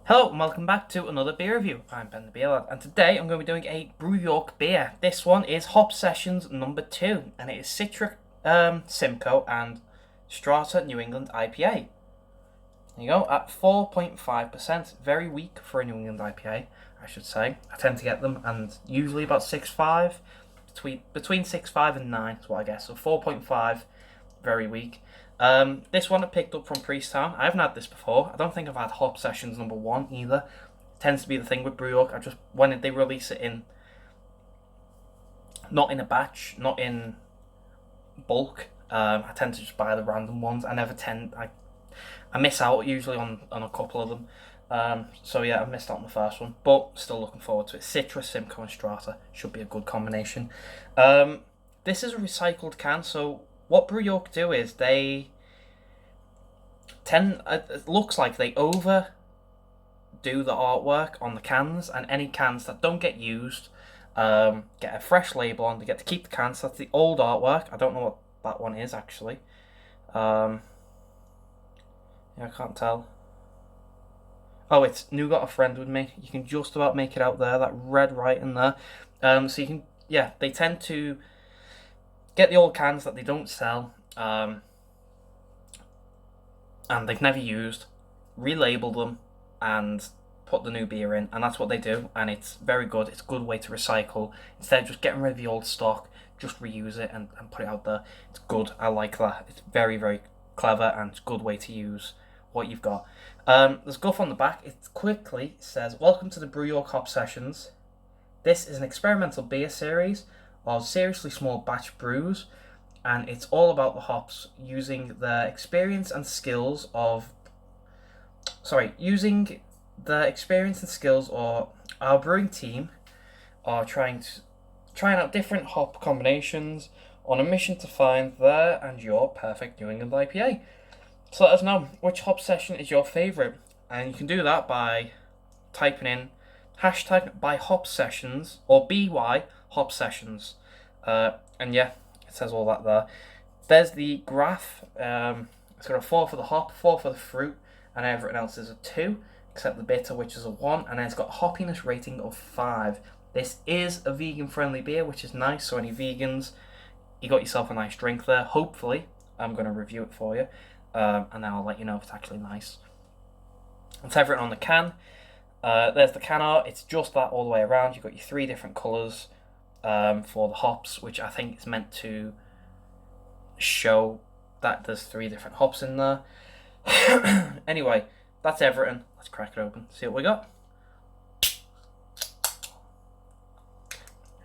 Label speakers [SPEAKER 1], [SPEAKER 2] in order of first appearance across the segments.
[SPEAKER 1] Hello and welcome back to another beer review. I'm Ben the Beer Lad, and today I'm going to be doing a Brew York beer. This one is Hop Sessions number 2, and it is Citra, Simcoe and Strata New England IPA. There you go, at 4.5%. Very weak for a New England IPA, I should say. I tend to get them, and usually about 6.5, between 6.5 and 9 is what I guess. So 4.5, very weak. This one I picked up from Priesttown. I haven't had this before. I don't think I've had Hop Sessions number 1 either. Tends to be the thing with Brew York. When they release it in, not in a batch, not in bulk, I tend to just buy the random ones. I miss out usually on a couple of them. So yeah, I missed out on the first one, but still looking forward to it. Citra, Simcoe and Strata should be a good combination. This is a recycled can, so what Brew York do is they it looks like they overdo the artwork on the cans, and any cans that don't get used get a fresh label on. They get to keep the cans. That's the old artwork. I don't know what that one is actually. Yeah, I can't tell. Oh, it's New Got a Friend with Me. You can just about make it out there. That red right in there. So you can, yeah, they tend to get the old cans that they don't sell, and they've never used, relabel them, and put the new beer in, and that's what they do, and it's very good. It's a good way to recycle. Instead of just getting rid of the old stock, just reuse it and put it out there. It's good. I like that. It's very, very clever, and it's a good way to use what you've got. There's guff on the back. It quickly says, "Welcome to the Brew York Hop Sessions. This is an experimental beer series of seriously small batch brews, and it's all about the hops using the experience and skills of our brewing team are trying out different hop combinations on a mission to find their and your perfect New England IPA. So let us know which hop session is your favourite, and you can do that by typing in hashtag by hop sessions or BY hop sessions, and yeah, it says all that there. There's the graph. It's got a 4 for the hop, 4 for the fruit, and everything else is a 2, except the bitter, which is a 1, and then it's got a hoppiness rating of 5. This is a vegan-friendly beer, which is nice, so any vegans, you got yourself a nice drink there. Hopefully, I'm going to review it for you, and then I'll let you know if it's actually nice. That's everything on the can. There's the can art. It's just that all the way around. You've got your 3 different colours for the hops, which I think is meant to show that there's 3 different hops in there. Anyway, that's everything. Let's crack it open, see what we got. So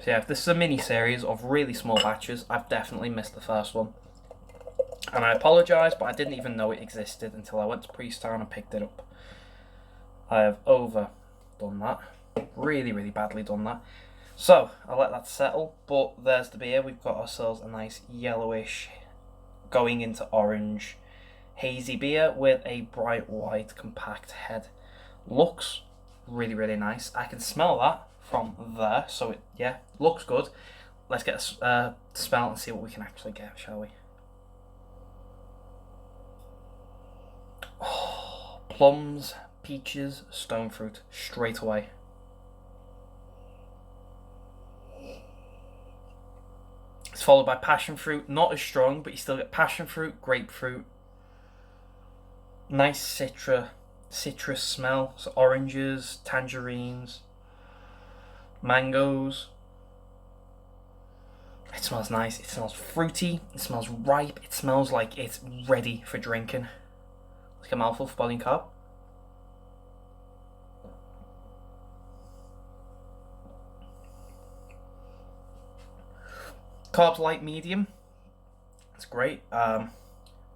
[SPEAKER 1] yeah, if this is a mini series of really small batches, I've definitely missed the first one, and I apologise, but I didn't even know it existed until I went to Priesttown and picked it up. I have overdone that, really, really badly done that. So I'll let that settle. But there's the beer. We've got ourselves a nice yellowish, going into orange, hazy beer with a bright white compact head. Looks really, really nice. I can smell that from there, so it, yeah, looks good. Let's get a smell and see what we can actually get, shall we? Oh, plums, peaches, stone fruit, straight away. It's followed by passion fruit, not as strong, but you still get passion fruit, grapefruit, nice citrus smell, so oranges, tangerines, mangoes. It smells nice. It smells fruity. It smells ripe. It smells like it's ready for drinking. Like a mouthful for boiling carb. Carbs light medium. That's great.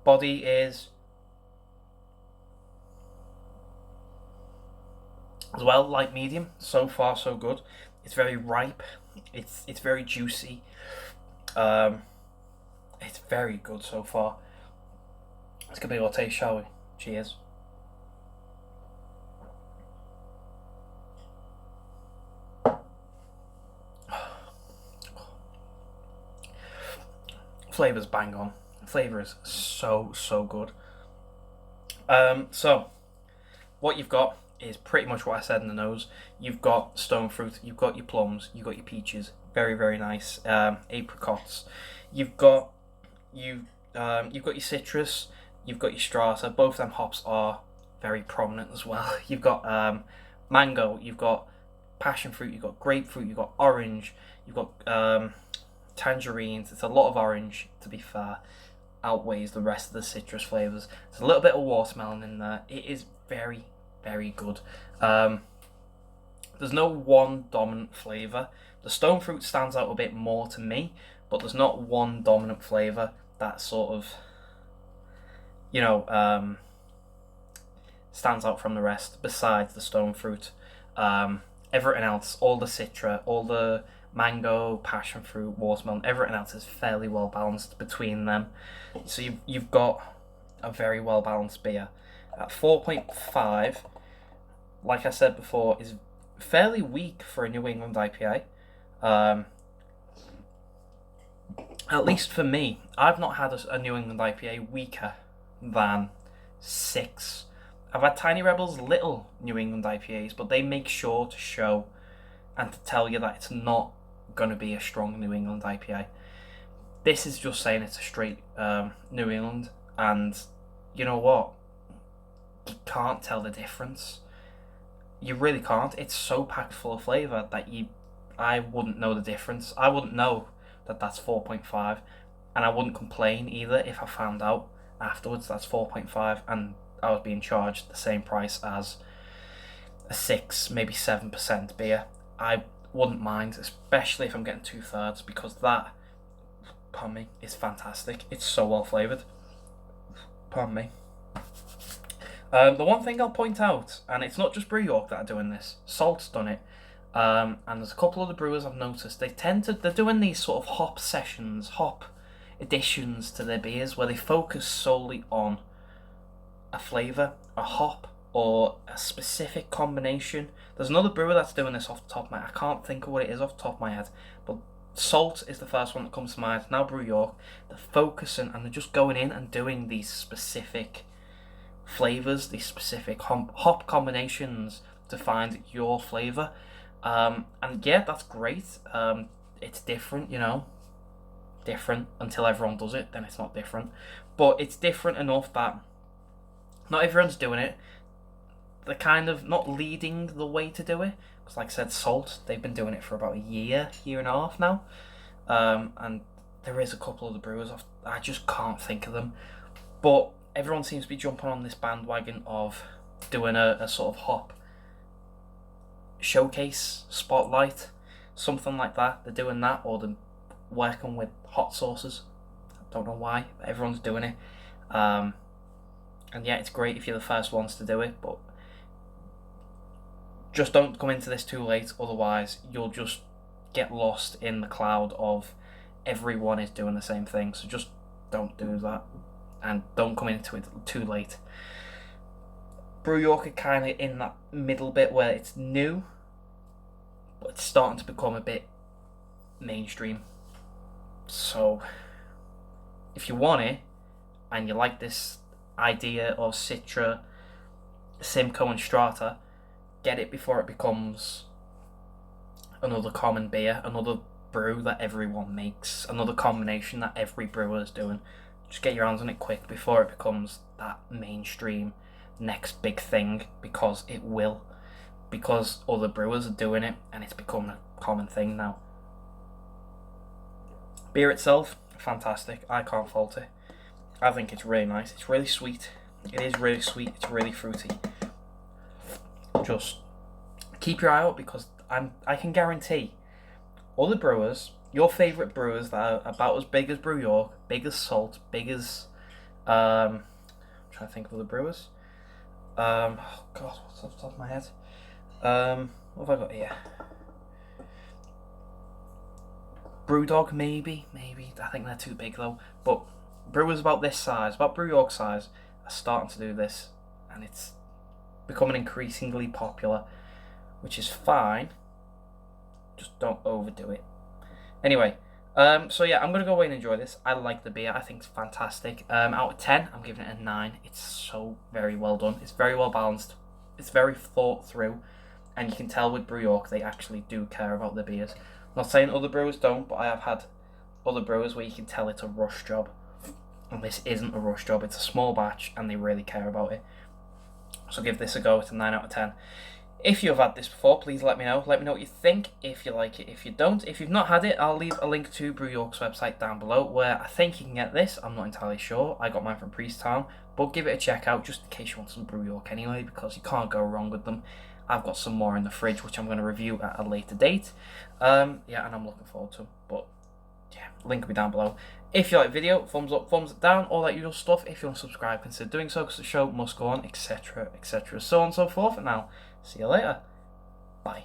[SPEAKER 1] Body is as well light medium. So far so good. It's very ripe. It's very juicy. It's very good so far. Let's give it a taste, shall we? Cheers. Flavor's bang on. Flavor is so good. So what you've got is pretty much what I said in the nose. You've got stone fruit, you've got your plums, you've got your peaches, very very nice. Apricots, you've got you've got your citrus, you've got your strata. Both them hops are very prominent as well. You've got mango, you've got passion fruit, you've got grapefruit, you've got orange, you've got tangerines. It's a lot of orange, to be fair. Outweighs the rest of the citrus flavors. There's a little bit of watermelon in there. It is very, very good. There's no one dominant flavor. The stone fruit stands out a bit more to me, but there's not one dominant flavor that sort of, stands out from the rest besides the stone fruit. Everything else, all the citra, all the mango, passion fruit, watermelon, everything else is fairly well balanced between them. So you've got a very well balanced beer. At 4.5, like I said before, is fairly weak for a New England IPA. At least for me, I've not had a New England IPA weaker than 6. I've had Tiny Rebel's little New England IPAs, but they make sure to show and to tell you that it's not going to be a strong New England IPA. This is just saying it's a straight New England, and you know what? You can't tell the difference. You really can't. It's so packed full of flavour that I wouldn't know the difference. I wouldn't know that that's 4.5, and I wouldn't complain either if I found out afterwards that's 4.5 and I was being charged the same price as a 6, maybe 7% beer. I wouldn't mind, especially if I'm getting 2/3, because that, pardon me, is fantastic. It's so well flavoured. Pardon me. The one thing I'll point out, and it's not just Brew York that are doing this, Salt's done it, and there's a couple of the brewers I've noticed, they're doing these sort of hop sessions, hop additions to their beers, where they focus solely on a flavour, a hop, or a specific combination. There's another brewer that's doing this off the top of my head. I can't think of what it is off the top of my head, but Salt is the first one that comes to mind. Now Brew York, they're focusing and they're just going in and doing these specific flavours, these specific hop combinations to find your flavour. And yeah, that's great. It's different, different until everyone does it, then it's not different. But it's different enough that not everyone's doing it. They're kind of not leading the way to do it. Because like I said, Salt, they've been doing it for about a year and a half now. And there is a couple of the brewers, I just can't think of them. But everyone seems to be jumping on this bandwagon of doing a sort of hop showcase, spotlight, something like that. They're doing that, or they're working with hot sauces. I don't know why, but everyone's doing it. And yeah, it's great if you're the first ones to do it, but just don't come into this too late, otherwise you'll just get lost in the cloud of everyone is doing the same thing. So just don't do that, and don't come into it too late. Brew York are kind of in that middle bit where it's new, but it's starting to become a bit mainstream. So if you want it, and you like this idea of Citra, Simcoe and Strata, get it before it becomes another common beer, another brew that everyone makes, another combination that every brewer is doing. Just get your hands on it quick before it becomes that mainstream next big thing, because it will. Because other brewers are doing it and it's become a common thing now. Beer itself, fantastic. I can't fault it. I think it's really nice. It's really sweet. It is really sweet. It's really fruity. Just keep your eye out, because I can guarantee other brewers, your favourite brewers that are about as big as Brew York, big as Salt, big as I'm trying to think of other brewers. Oh God, what's off the top of my head? What have I got here? Brewdog, maybe. I think they're too big though. But brewers about this size, about Brew York size, are starting to do this, and it's becoming increasingly popular, which is fine. Just don't overdo it. Anyway, so yeah, I'm gonna go away and enjoy this. I like the beer. I think it's fantastic. Out of 10, I'm giving it a 9. It's so very well done. It's very well balanced. it's very thought through, and you can tell with Brew York they actually do care about their beers. I'm not saying other brewers don't, but I have had other brewers where you can tell it's a rush job, and this isn't a rush job. It's a small batch, and they really care about it. So give this a go. It's a 9 out of 10. If you've had this before, please let me know. Let me know what you think, if you like it, if you don't. If you've not had it, I'll leave a link to Brew York's website down below, where I think you can get this. I'm not entirely sure. I got mine from Priesttown, but give it a check out just in case you want some Brew York anyway, because you can't go wrong with them. I've got some more in the fridge, which I'm going to review at a later date. Yeah, and I'm looking forward to them. But yeah, link will be down below. If you like the video, thumbs up, thumbs down, all that usual stuff. If you want to subscribe, consider doing so, because the show must go on, etc., etc., so on and so forth. And I'll see you later. Bye.